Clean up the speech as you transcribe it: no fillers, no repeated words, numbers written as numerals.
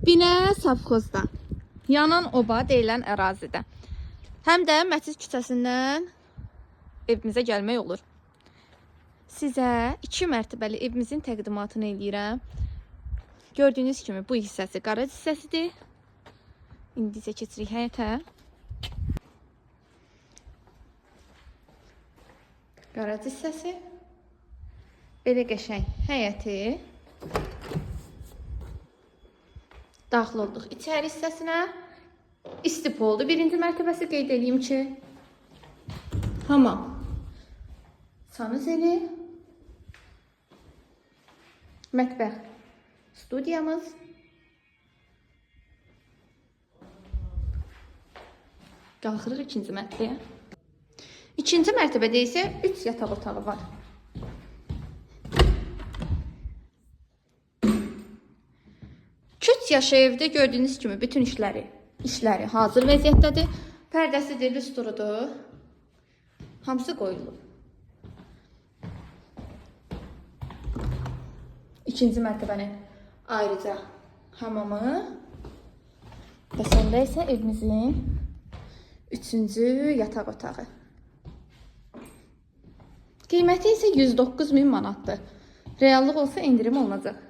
Binə Safxozda, Yanan Oba deyilən ərazidə. Həm də Mətiz küçəsindən evimizə gəlmək olur. Sizə 2 mərtəbəli evimizin təqdimatını eləyirəm. Gördüyünüz kimi bu hissəsi qaraj hissəsidir. İndi isə keçirik həyətə. Qaraj hissəsi. Belə qəşəng həyəti. Daxil olduq içəri hissəsinə. İstipoldu. Birinci mərtəbəsi qeyd edeyim ki, hamam, sanuzeli, mətbəx, studiyamız, qalxırıq ikinci mərtəbəyə. İkinci mərtəbədə isə 3 yataq otağı var. Küç yaşı evdə gördüyünüz kimi bütün işləri hazır vəziyyətdədir. Pərdəsidir, lüstrudur. Hamısı qoyulub. İkinci mərtəbənin ayrıca hamamı və sonda isə evimizin 3-cü yataq otağı. Qiyməti isə 109.000 manatdır. Reallıq olsa indirim olunacaq.